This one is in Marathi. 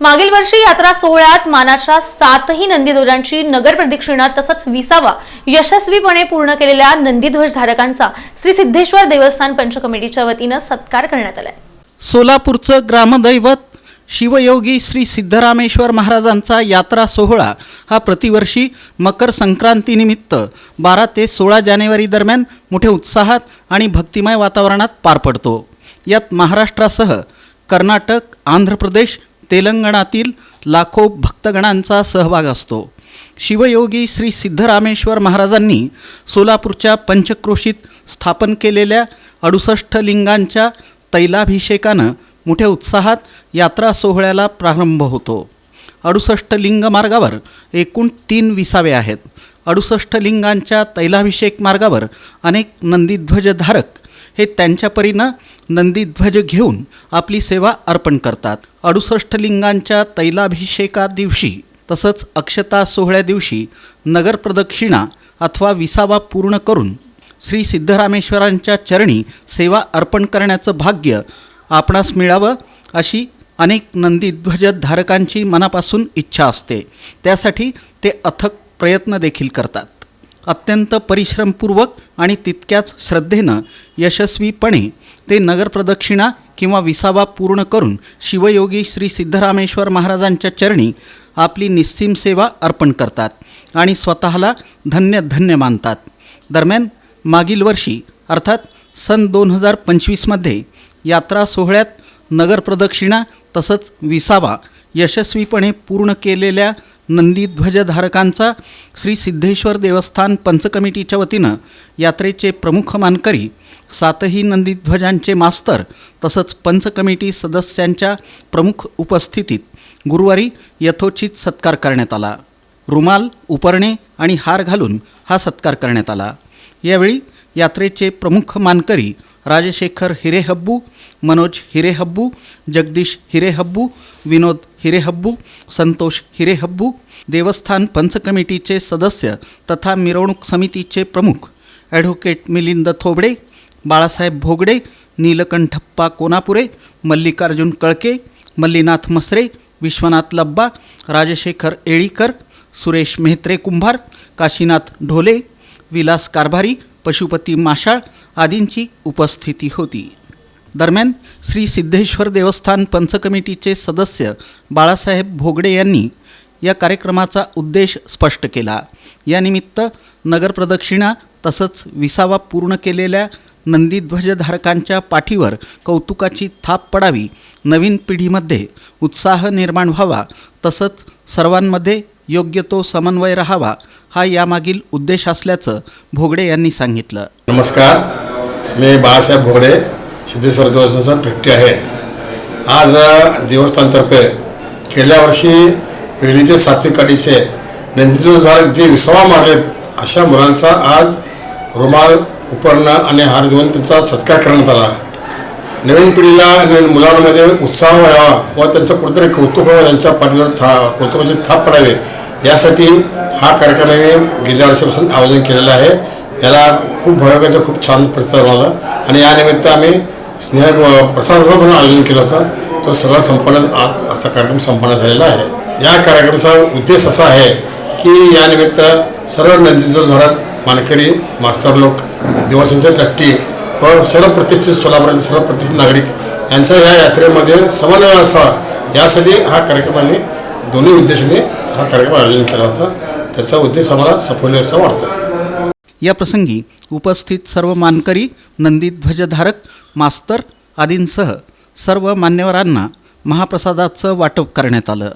मागील वर्षी यात्रा सोहळ्यात मानाच्या 7ही नंदीध्वजांची नगर प्रदक्षिणा तसंच 20वा यशस्वीपणे पूर्ण केलेल्या नंदीध्वज धारकांचा श्री सिद्धेश्वर देवस्थान पंच कमिटीच्या वतीने सत्कार करण्यात आला. सोलापूरचं ग्रामदैवत शिवयोगी श्री सिद्धरामेश्वर महाराजांचा यात्रा सोहळा हा प्रतिवर्षी मकर संक्रांतीनिमित्त 12 ते 16 जानेवारी दरम्यान मोठ्या उत्साहात आणि भक्तिमय वातावरणात पार पडतो. यात महाराष्ट्रासह कर्नाटक, आंध्र प्रदेश, तेलंगणातील लाखो भक्तगणांचा सहभाग असतो. शिवयोगी श्री सिद्धरामेश्वर महाराजांनी सोलापूरच्या पंचक्रोशीत स्थापन केलेल्या 68 लिंगांच्या तैलाभिषेकानं मोठ्या उत्साहात यात्रा सोहळ्याला प्रारंभ होतो. 68 लिंग मार्गावर एकूण 3 विसावे आहेत. 68 लिंगांच्या तैलाभिषेक मार्गावर अनेक नंदीध्वजधारक हे त्यांच्या परीनं नंदीध्वज घेऊन आपली सेवा अर्पण करतात. 68 लिंगांच्या तैलाभिषेका दिवशी तसंच अक्षता सोहळ्या दिवशी नगर प्रदक्षिणा अथवा विसावा पूर्ण करून श्री सिद्धरामेश्वरांच्या चरणी सेवा अर्पण करण्याचं भाग्य आपणास मिळावं अशी अनेक नंदीध्वजधारकांची मनापासून इच्छा असते. त्यासाठी ते अथक प्रयत्न देखील करतात. अत्यंत परिश्रमपूर्वक आणि तितक्याच श्रद्धेनं यशस्वीपणे ते नगर प्रदक्षिणा किंवा विसावा पूर्ण करून शिवयोगी श्री सिद्धरामेश्वर महाराजांच्या चरणी आपली निस्सीम सेवा अर्पण करतात आणि स्वतःला धन्य धन्य मानतात. दरम्यान मागील वर्षी अर्थात सन 2025मध्ये यात्रा सोहळ्यात नगर प्रदक्षिणा तसंच विसावा यशस्वीपणे पूर्ण केलेल्या नंदीध्वजधारकांचा श्री सिद्धेश्वर देवस्थान पंच कमिटीच्या वतीनं यात्रेचे प्रमुख मानकरी 7ही नंदीध्वजांचे मास्तर तसंच पंच कमिटी सदस्यांच्या प्रमुख उपस्थितीत गुरुवारी यथोचित सत्कार करण्यात आला. रुमाल, उपरणे आणि हार घालून हा सत्कार करण्यात आला. यावेळी यात्रेचे प्रमुख मानकरी राजशेखर हिरेहब्बू, मनोज हिरेहब्बू, जगदीश हिरेहब्बू, विनोद हिरेहब्बू, संतोष हिरेहब्बू, देवस्थान पंच कमिटीचे सदस्य तथा मिरवणूक समितीचे प्रमुख ॲडव्होकेट मिलिंद थोबडे, बाळासाहेब भोगडे, नीलकंठप्पा कोनापुरे, मल्लिकार्जुन कळके, मल्लीनाथ मसरे, विश्वनाथ लब्बा, राजशेखर येळीकर, सुरेश मेहत्रे कुंभार, काशीनाथ ढोले, विलास कारभारी, पशुपती माशाळ आदींची उपस्थिती होती. दरम्यान श्री सिद्धेश्वर देवस्थान पंच कमिटीचे सदस्य बाळासाहेब भोगडे यांनी या कार्यक्रमाचा उद्देश स्पष्ट केला. यानिमित्त नगर प्रदक्षिणा तसंच विसावा पूर्ण केलेल्या नंदीध्वजधारकांच्या पाठीवर कौतुकाची थाप पडावी, नवीन पिढीमध्ये उत्साह निर्माण व्हावा तसंच सर्वांमध्ये योग्य तो समन्वय राहावा हा यामागील उद्देश असल्याचं भोगडे यांनी सांगितलं. नमस्कार, मी बाळासाहेब भोगडे, सिद्धेश्वर देवस्थान ट्रस्टी आहे. आज देवस्थानतर्फे गेल्या वर्षी 1ली ते 7वी कडीचे नंदीध्वजधारक जे विसावा मारलेत अशा मुलांचा आज रुमाल, उपरणं आणि हार देऊन त्यांचा सत्कार करण्यात आला. नवीन पिढीला मुलांमध्ये उत्साह व्हावा व त्यांचं कुठेतरी कौतुक व्हावं, त्यांच्या पाठीवर कौतुकाची थाप पडावे यासाठी हा कार्यक्रम आम्ही गेल्या वर्षापासून आयोजन केलेला आहे. याला खूप भव्याचं खूप छान प्रतिसाद मिळाला आणि यानिमित्त आम्ही स्नेह प्रसादाचं पण आयोजन केलं होतं. तो सगळा संपन्न आज असा कार्यक्रम संपन्न झालेला आहे. या कार्यक्रमाचा उद्देश असा आहे की यानिमित्त सर्व नंदीध्वजधारक मानकरी, मास्तर लोक, देवस्थानचे ट्रस्टी व सर्व प्रतिष्ठित सोलापूरचे सर्व प्रतिष्ठित नागरिक यांचा या यात्रेमध्ये समन्वय असावा यासाठी हा कार्यक्रम आम्ही दोन्ही उद्देशाने हा कार्यक्रम आयोजन केला होता. त्याचा उद्देश आम्हाला सफल असं वाटतं. या प्रसंगी उपस्थित सर्व मानकरी, नंदीध्वजधारक, मास्तर आदींसह सर्व मान्यवरांना महाप्रसादाचं वाटप करण्यात आलं.